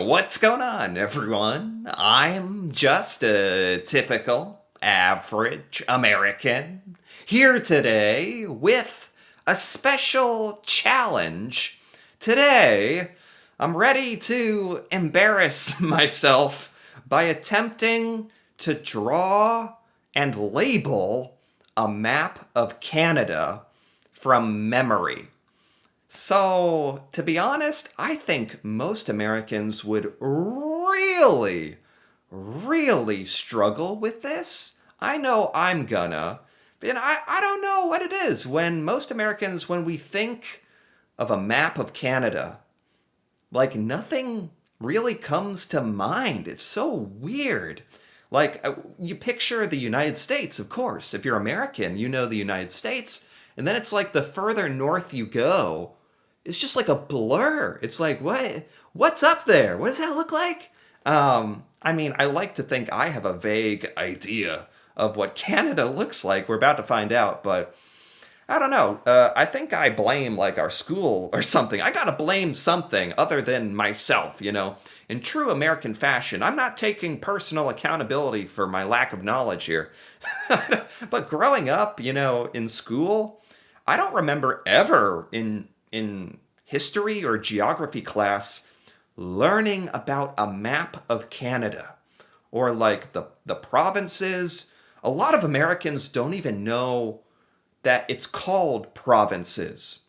What's going on, everyone? I'm just a typical, average American here today with a special challenge. Today, I'm ready to embarrass myself by attempting to draw and label a map of Canada from memory. So, to be honest, I think most Americans would really struggle with this. I know I'm gonna. And I don't know what it is when most Americans, when we think of a map of Canada, like nothing really comes to mind. It's so weird. Like, you picture the United States, of course. If you're American, you know the United States. And then it's like the further north you go, it's just like a blur. It's like, what's up there? What does that look like? I mean, I like to think I have a vague idea of what Canada looks like. We're about to find out, but I don't know. I think I blame like our school or something. I gotta blame something other than myself, you know. In true American fashion, I'm not taking personal accountability for my lack of knowledge here. But growing up, you know, in school, I don't remember ever in history or geography class learning about a map of Canada or like the provinces. A lot of Americans don't even know that it's called provinces,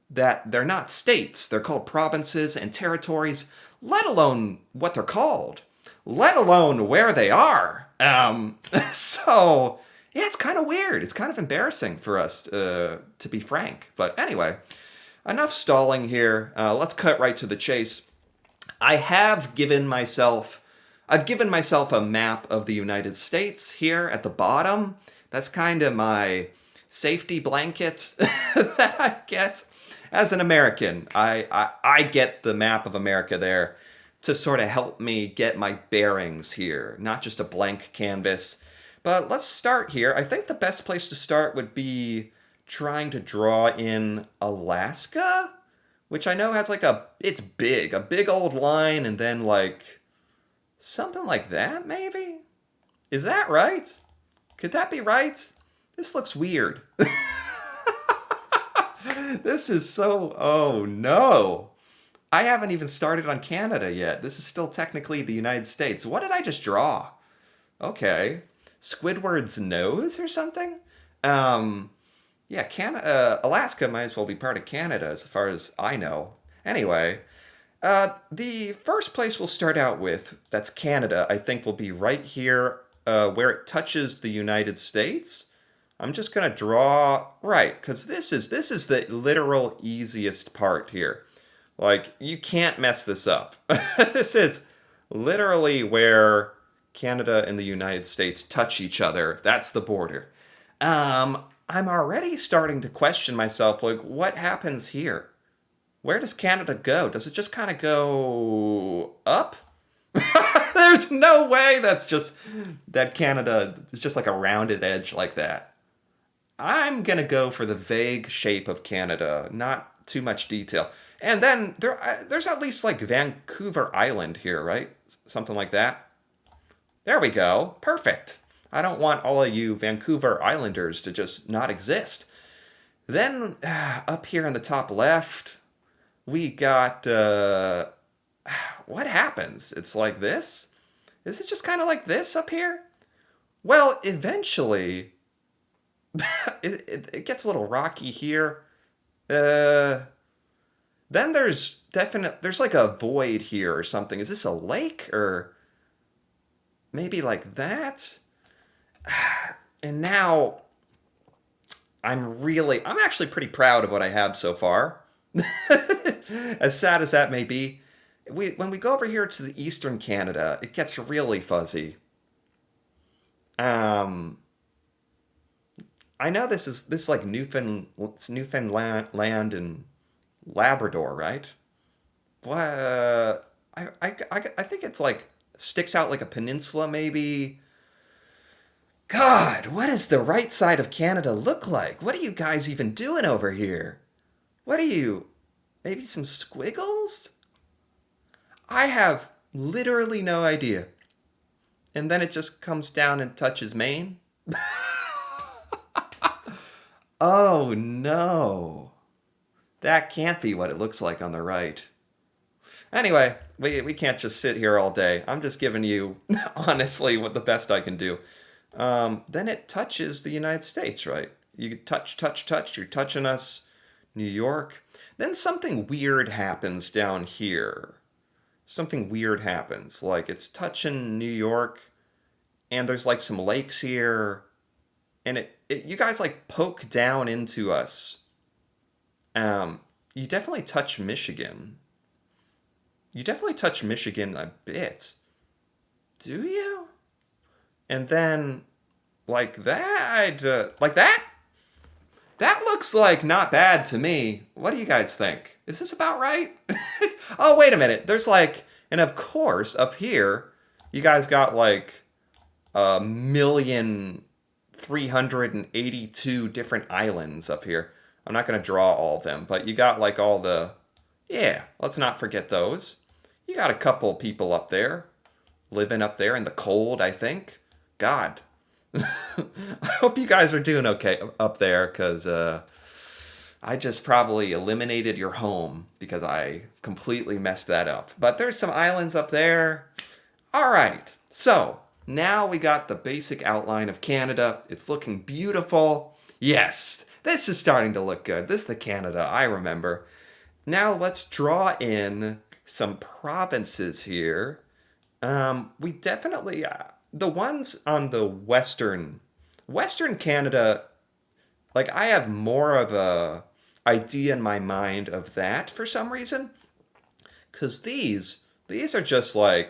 that they're not states, they're called provinces and territories, let alone what they're called, let alone where they are. So, yeah, it's kind of weird. It's kind of embarrassing for us, to be frank. But anyway, enough stalling here. Let's cut right to the chase. I have given myself I've given myself a map of the United States here at the bottom. That's kind of my safety blanket that I get as an American. I get the map of America there to sort of help me get my bearings here, not just a blank canvas. But let's start here. I think the best place to start would be trying to draw in Alaska, which I know has like it's big, a big old line, and then like something like that, maybe? Is that right? Could that be right? This looks weird. This is so. Oh no. I haven't even started on Canada yet. This is still technically the United States. What did I just draw? Okay. Squidward's nose or something? Um, yeah, Alaska might as well be part of Canada as far as I know. Anyway, the first place we'll start out with, that's Canada, I think will be right here where it touches the United States. I'm just gonna draw right, because this is the literal easiest part here. Like you can't mess this up. This is literally where Canada and the United States touch each other. That's the border. I'm already starting to question myself. Like, what happens here? Where does Canada go? Does it just kind of go up? There's no way that Canada is just like a rounded edge like that. I'm gonna go for the vague shape of Canada, not too much detail. And then there's at least like Vancouver Island here, right? Something like that. There we go. Perfect. I don't want all of you Vancouver Islanders to just not exist. Then up here in the top left, we got what happens? It's like this? Is it just kind of like this up here? Well, eventually it gets a little rocky here. Uh then there's like a void here or something. Is this a lake or maybe like that? And now I'm actually pretty proud of what I have so far. As sad as that may be, when we go over here to the eastern Canada, it gets really fuzzy. Um, I know this is like Newfoundland land and Labrador, right? What? I think it's like sticks out like a peninsula, maybe. God, what does the right side of Canada look like? What are you guys even doing over here? What are you? Maybe some squiggles? I have. Literally no idea. And then it just comes down and touches Maine. Oh no. That can't be what it looks like on the right. Anyway, we can't just sit here all day. I'm just giving you, honestly, what the best I can do. Then it touches the United States, right? You touch, touch, touch. You're touching us. New York. Then something weird happens down here. Something weird happens. Like it's touching New York, and there's like some lakes here, and you guys like poke down into us. You definitely touch Michigan. You definitely touch Michigan a bit. Do you? And then, like that, like that? That looks like not bad to me. What do you guys think? Is this about right? Oh, wait a minute. There's like, and of course, up here, you guys got like 1,382 different islands up here. I'm not going to draw all of them, but you got like all the, yeah, let's not forget those. You got a couple people up there, living up there in the cold, I think. God. I hope you guys are doing okay up there, because I just probably eliminated your home because I completely messed that up. But there's some islands up there. All right, so now we got the basic outline of Canada. It's looking beautiful. Yes, this is starting to look good. This is the Canada I remember. Now let's draw in some provinces here. We definitely, the ones on the Western Canada, like I have more of a idea in my mind of that for some reason. Because these are just like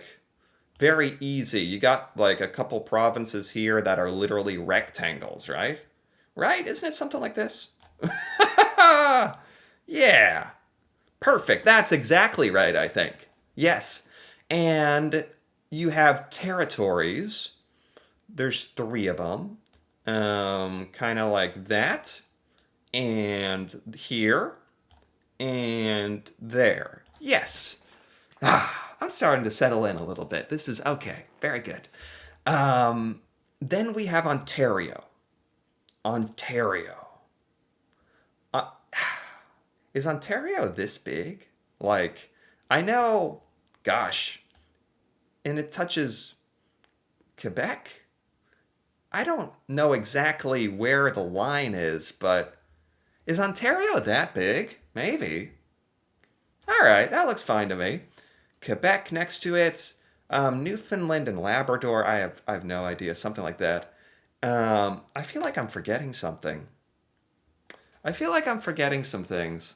very easy. You got like a couple provinces here that are literally rectangles, right? Right? Isn't it something like this? Yeah. Perfect. That's exactly right, I think. Yes. And you have territories. There's 3 of them. Kind of like that. And here. And there. Yes. I'm starting to settle in a little bit. This is okay. Very good. Then we have Ontario. Ontario. Uh, is Ontario this big? Like, I know, gosh, and it touches Quebec? I don't know exactly where the line is, but is Ontario that big? Maybe. All right, that looks fine to me. Quebec next to it. Newfoundland and Labrador. I have no idea. Something like that. I feel like I'm forgetting something. I feel like I'm forgetting some things.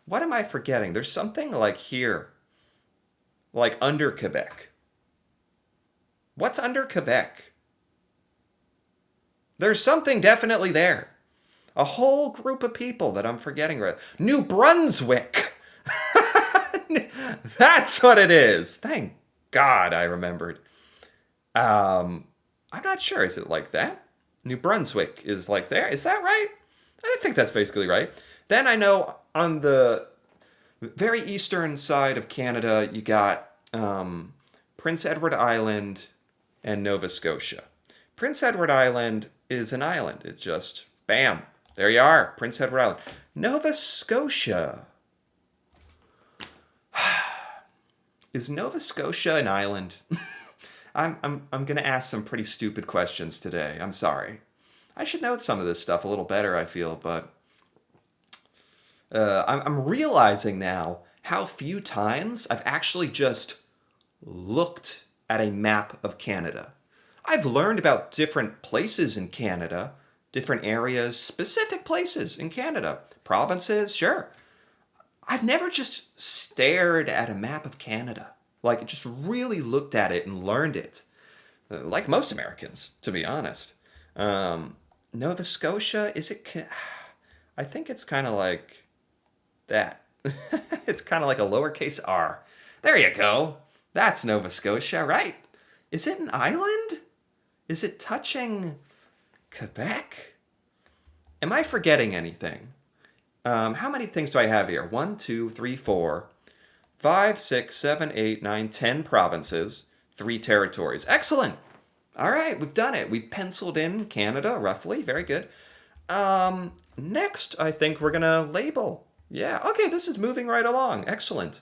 What am I forgetting? There's something like here. Like under Quebec. What's under Quebec? There's something definitely there. A whole group of people that I'm forgetting right. New Brunswick. That's what it is. Thank God I remembered. I'm not sure. Is it like that? New Brunswick is like there. Is that right? I think that's basically right. Then I know on the very eastern side of Canada, you got Prince Edward Island and Nova Scotia. Prince Edward Island is an island. It's just, bam, there you are, Prince Edward Island. Nova Scotia. Is Nova Scotia an island? I'm gonna ask some pretty stupid questions today. I'm sorry. I should know some of this stuff a little better, I feel, but I'm realizing now how few times I've actually just looked at a map of Canada. I've learned about different places in Canada, different areas, specific places in Canada, provinces, sure. I've never just stared at a map of Canada, like just really looked at it and learned it, like most Americans, to be honest. Nova Scotia, is it? I think it's kind of like that. It's kind of like a lowercase r. There you go. That's Nova Scotia, right? Is it an island? Is it touching Quebec? Am I forgetting anything? How many things do I have here? 1, 2, 3, 4. 5, 6, 7, 8, 9, 10 provinces, 3 territories. Excellent. All right, we've done it. We've penciled in Canada roughly. Very good. Next, I think we're gonna label. Yeah, okay, this is moving right along. Excellent.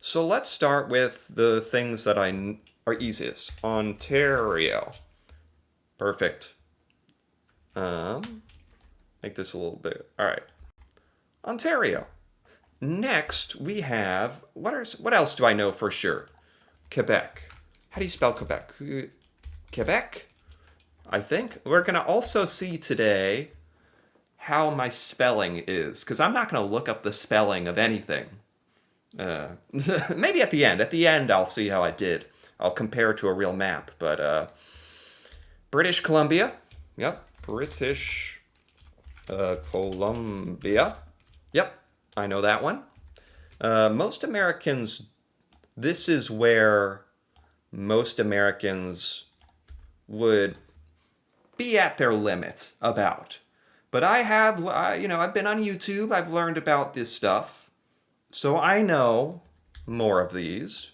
So let's start with the things that are easiest. Ontario. Perfect. Make this a little bit. All right. Ontario. Next, we have what else do I know for sure? Quebec. How do you spell Quebec? Quebec? I think we're gonna also see today how my spelling is, because I'm not gonna look up the spelling of anything. Maybe at the end. At the end, I'll see how I did. I'll compare to a real map. But British Columbia. Yep, British Columbia. Yep, I know that one. Most Americans, this is where most Americans would be at their limit about. But I've been on YouTube, I've learned about this stuff, so I know more of these.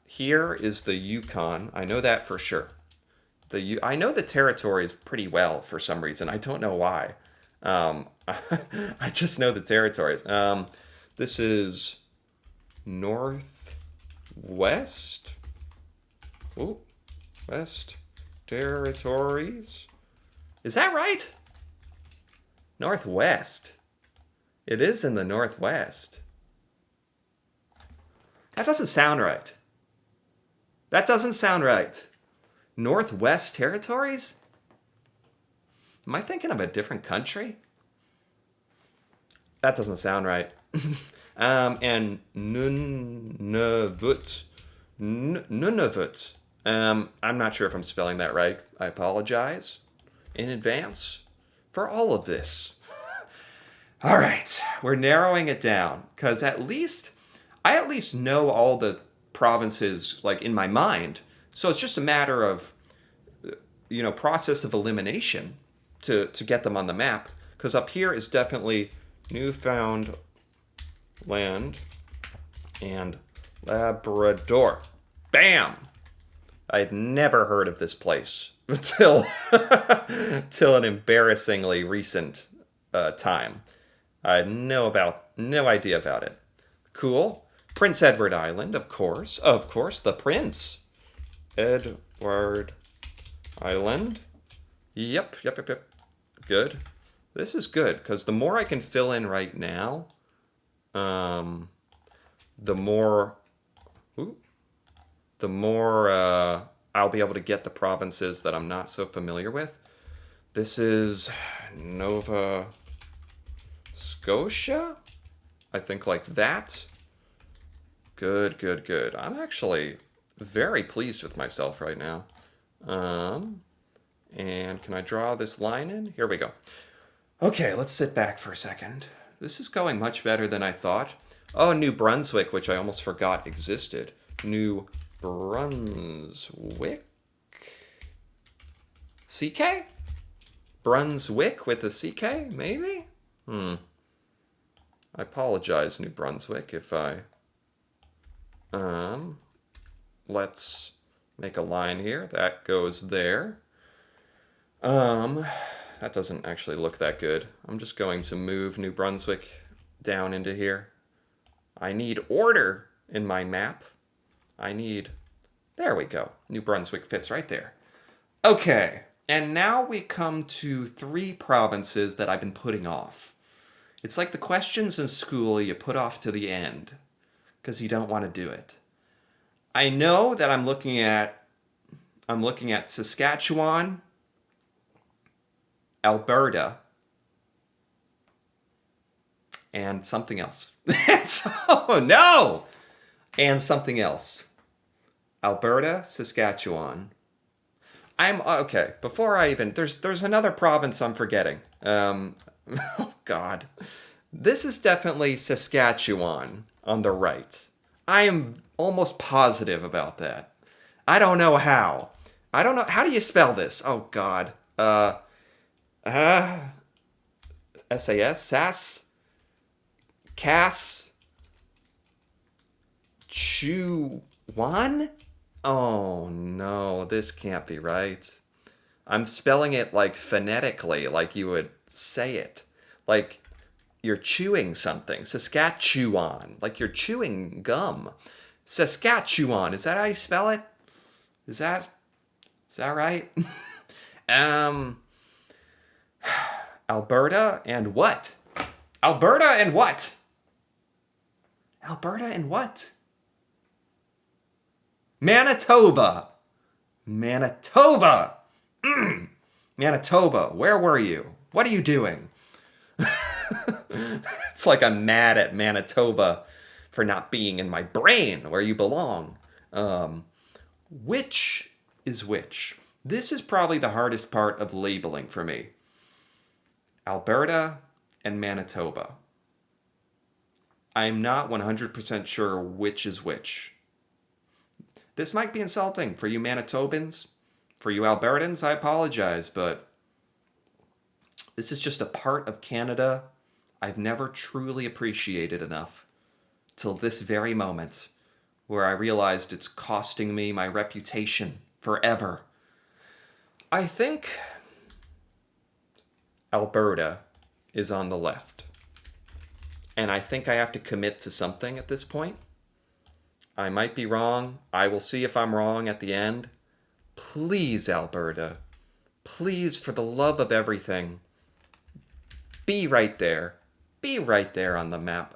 Here is the Yukon. I know that for sure. I know the territories pretty well for some reason. I don't know why. I just know the territories. This is Northwest. Ooh, West Territories. Is that right? Northwest. It is in the Northwest. That doesn't sound right. That doesn't sound right. Northwest Territories? Am I thinking of a different country? That doesn't sound right. And Nunavut. Nunavut. I'm not sure if I'm spelling that right. I apologize in advance for all of this. All right, we're narrowing it down because I at least know all the provinces like in my mind. So it's just a matter of process of elimination to get them on the map. Because up here is definitely Newfoundland and Labrador. Bam! I'd never heard of this place until an embarrassingly recent time. I had no idea about it. Cool. Prince Edward Island, of course. Of course, the Prince Edward Island. Yep. Good. This is good, because the more I can fill in right now, the more I'll be able to get the provinces that I'm not so familiar with. This is Nova Scotia? I think like that. Good. I'm actually very pleased with myself right now. And can I draw this line in? Here we go. Okay, let's sit back for a second. This is going much better than I thought. Oh, New Brunswick, which I almost forgot existed. New Brunswick? CK? Brunswick with a CK, maybe? I apologize, New Brunswick, if I... let's make a line here. That goes there. That doesn't actually look that good. I'm just going to move New Brunswick down into here. I need order in my map. There we go. New Brunswick fits right there. Okay, and now we come to 3 provinces that I've been putting off. It's like the questions in school you put off to the end because you don't want to do it. I know that I'm looking at Saskatchewan, Alberta, and something else. And something else. Alberta, Saskatchewan. Okay. Before I even there's another province I'm forgetting. Oh God, this is definitely Saskatchewan on the right. I am almost positive about that. I don't know how. How do you spell this? Oh God. SAS, SAS, Cass, Saskatchewan? Oh no, this can't be right. I'm spelling it like phonetically, like you would say it. Like you're chewing something. Saskatchewan. Like you're chewing gum. Saskatchewan. Is that how you spell it? Is that right? um Alberta and what? Alberta and what? Alberta and what? Manitoba. Manitoba. Manitoba. Where were you? What are you doing? It's like I'm mad at Manitoba for not being in my brain where you belong. Which is which? This is probably the hardest part of labeling for me. Alberta and Manitoba. I'm not 100% sure which is which. This might be insulting for you Manitobans. For you Albertans, I apologize, but this is just a part of Canada I've never truly appreciated enough till this very moment where I realized it's costing me my reputation forever. I think Alberta is on the left. And I think I have to commit to something at this point. I might be wrong. I will see if I'm wrong at the end. Please, Alberta. Please, for the love of everything, be right there. Be right there on the map.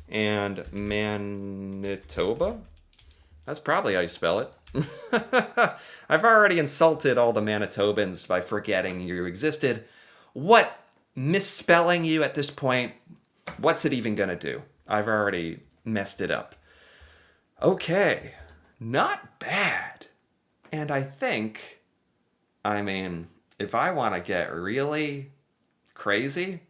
And Manitoba? That's probably how you spell it. I've already insulted all the Manitobans by forgetting you existed. What misspelling you at this point? What's it even gonna do? I've already messed it up. Okay, not bad. And I think, if I want to get really crazy,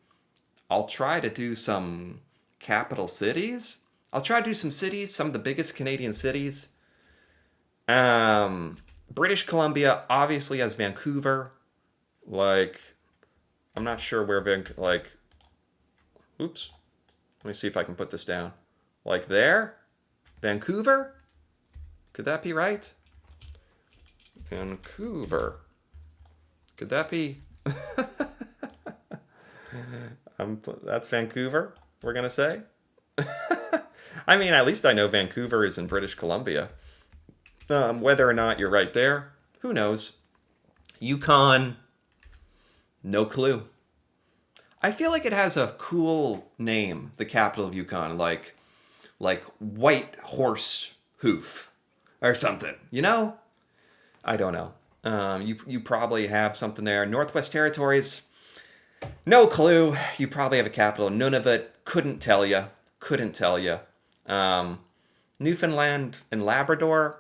I'll try to do some capital cities. I'll try to do some cities, some of the biggest Canadian cities. British Columbia obviously has Vancouver. I'm not sure where oops. Let me see if I can put this down. Like there? Vancouver? Could that be right? Vancouver. Could that be? That's Vancouver, we're going to say? At least I know Vancouver is in British Columbia. Whether or not you're right there, who knows? Yukon, no clue. I feel like it has a cool name, the capital of Yukon, like White Horse Hoof or something, I don't know. You probably have something there. Northwest Territories, no clue. You probably have a capital. Nunavut, couldn't tell you. Newfoundland and Labrador,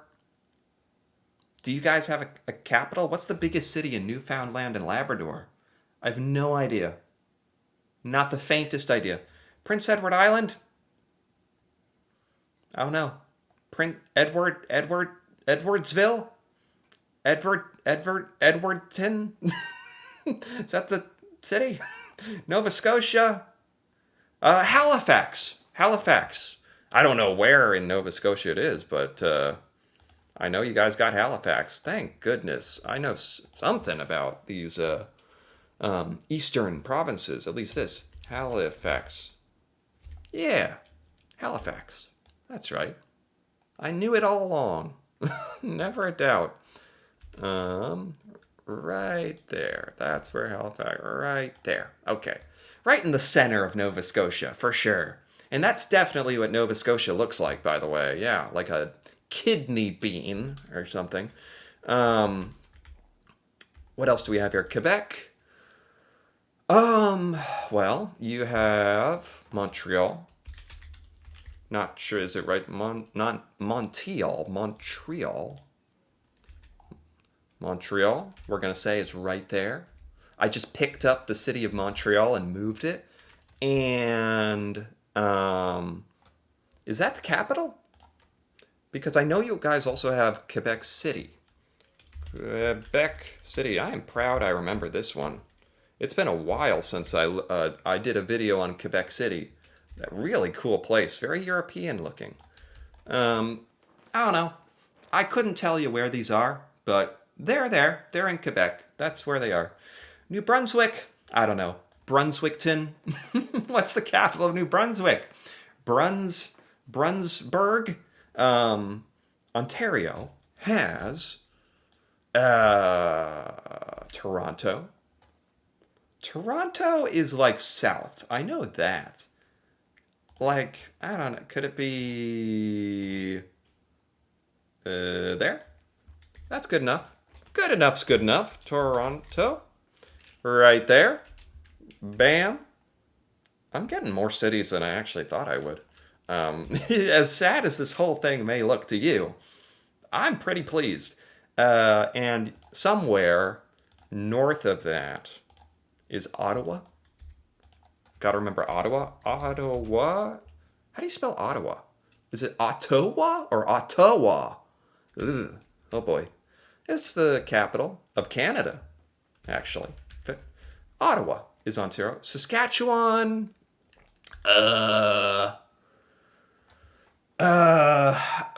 do you guys have a capital? What's the biggest city in Newfoundland and Labrador? I have no idea. Not the faintest idea. Prince Edward Island? I don't know. Edwardsville? Edwardton? Is that the city? Nova Scotia? Halifax. I don't know where in Nova Scotia it is, but I know you guys got Halifax. Thank goodness. I know something about these eastern provinces, at least this. Halifax. Yeah, Halifax. That's right. I knew it all along. Never a doubt. Right there. That's where Halifax, right there. Okay. Right in the center of Nova Scotia, for sure. And that's definitely what Nova Scotia looks like, by the way. Yeah, like a kidney bean or something. What else do we have here? Quebec. Well, you have Montreal. Not sure, is it right? Montreal. Montreal, we're going to say it's right there. I just picked up the city of Montreal and moved it. And, is that the capital? Because I know you guys also have Quebec City. Quebec City, I am proud I remember this one. It's been a while since I did a video on Quebec City. That really cool place, very European looking. I don't know. I couldn't tell you where these are, but they're there. They're in Quebec. That's where they are. New Brunswick, I don't know. Brunswickton. What's the capital of New Brunswick? Brunsburg. Ontario has Toronto. Toronto is like south. I know that. Like, I don't know. Could it be there? That's good enough. Good enough's good enough. Toronto. Right there. Bam. I'm getting more cities than I actually thought I would. As sad as this whole thing may look to you, I'm pretty pleased. And somewhere north of that is Ottawa. Gotta remember Ottawa. Ottawa? How do you spell Ottawa? Is it Ottawa or Ottawa? Ugh. Oh boy. It's the capital of Canada, actually. Ottawa is Ontario. Saskatchewan.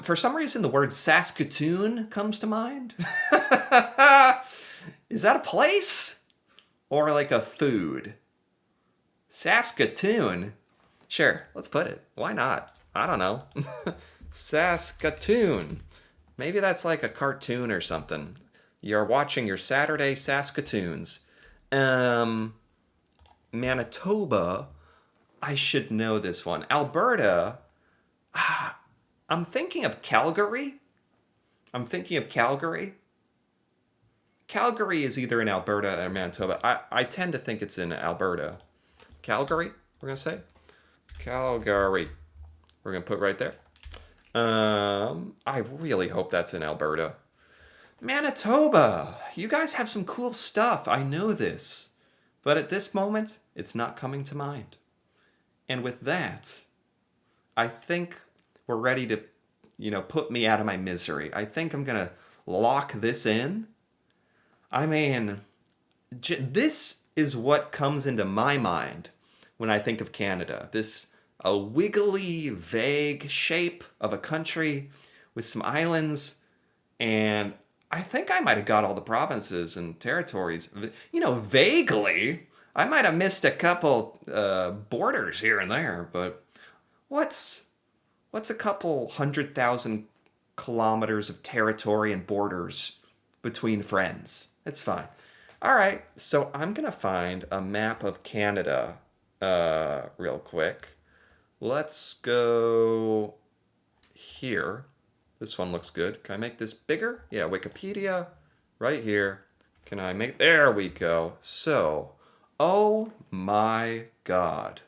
For some reason, the word Saskatoon comes to mind. Is that a place? Or like a food? Saskatoon? Sure, let's put it. Why not? I don't know. Saskatoon. Maybe that's like a cartoon or something. You're watching your Saturday Saskatoons. Manitoba. I should know this one. Alberta. I'm thinking of Calgary. Calgary is either in Alberta or Manitoba. I tend to think it's in Alberta. Calgary, we're going to say. Calgary. We're going to put right there. I really hope that's in Alberta. Manitoba. You guys have some cool stuff. I know this. But at this moment, it's not coming to mind. And with that, I think we're ready to, put me out of my misery. I think I'm going to lock this in. I mean, this is what comes into my mind when I think of Canada. A wiggly, vague shape of a country with some islands. And I think I might have got all the provinces and territories. Vaguely. I might have missed a couple borders here and there, but what's a couple 100,000 kilometers of territory and borders between friends? It's fine. All right, so I'm going to find a map of Canada real quick. Let's go here. This one looks good. Can I make this bigger? Yeah, Wikipedia right here. There we go. So, oh my God.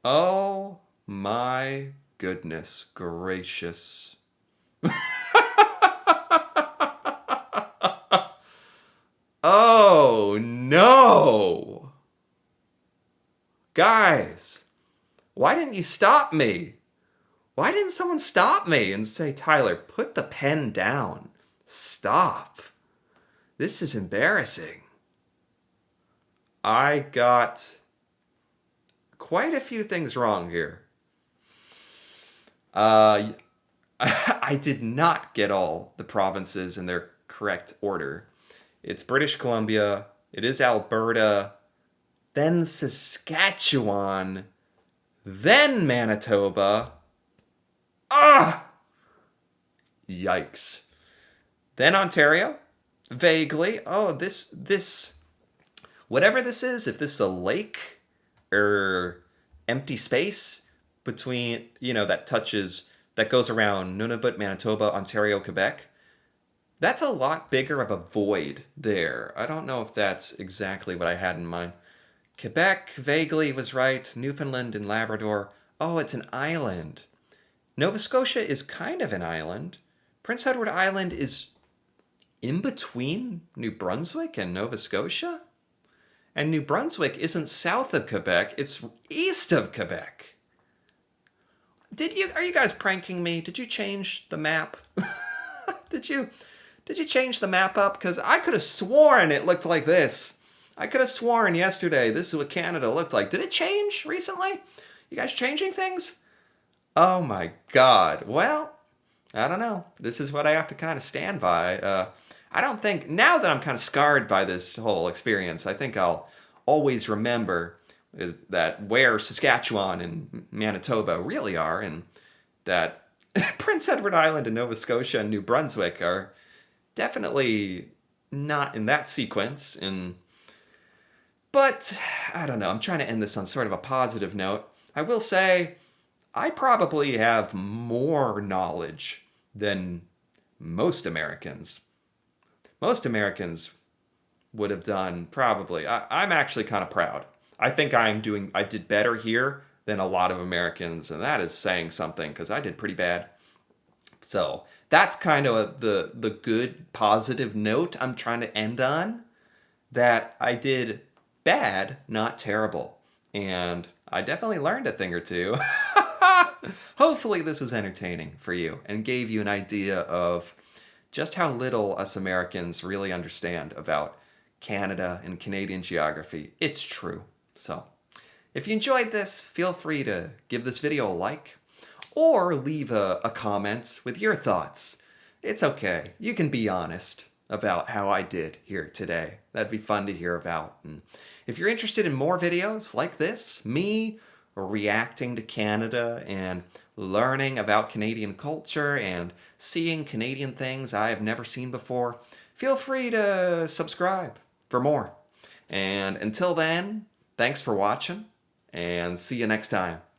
Oh my goodness gracious. Oh no. Guys, why didn't you stop me? Why didn't someone stop me and say, Tyler, put the pen down. Stop. This is embarrassing. I got quite a few things wrong here. I did not get all the provinces in their correct order. It's British Columbia, it is Alberta, then Saskatchewan, then Manitoba. Ah! Yikes. Then Ontario, vaguely. Oh, this, whatever this is, if this is a lake or empty space between, that goes around Nunavut, Manitoba, Ontario, Quebec, that's a lot bigger of a void there. I don't know if that's exactly what I had in mind. Quebec vaguely was right. Newfoundland and Labrador. Oh, it's an island. Nova Scotia is kind of an island. Prince Edward Island is in between New Brunswick and Nova Scotia? And New Brunswick isn't south of Quebec, it's east of Quebec. Are you guys pranking me? Did you change the map? Did you change the map up? Because I could have sworn it looked like this. I could have sworn yesterday this is what Canada looked like. Did it change recently? You guys changing things? Oh my God. Well, I don't know. This is what I have to kind of stand by. I don't think, now that I'm kind of scarred by this whole experience, I think I'll always remember that where Saskatchewan and Manitoba really are, and that Prince Edward Island and Nova Scotia and New Brunswick are definitely not in that sequence. But I don't know. I'm trying to end this on sort of a positive note. I will say I probably have more knowledge than most Americans. Most Americans would have done probably. I'm actually kind of proud. I think I did better here than a lot of Americans, and that is saying something because I did pretty bad. So that's kind of the good positive note I'm trying to end on, that I did bad, not terrible. And I definitely learned a thing or two. Hopefully, this was entertaining for you and gave you an idea of just how little us Americans really understand about Canada and Canadian geography. It's true. So, if you enjoyed this, feel free to give this video a like or leave a comment with your thoughts. It's okay. You can be honest about how I did here today. That'd be fun to hear about. And if you're interested in more videos like this, me reacting to Canada and learning about Canadian culture and seeing Canadian things I have never seen before, feel free to subscribe for more. And until then, thanks for watching, and see you next time.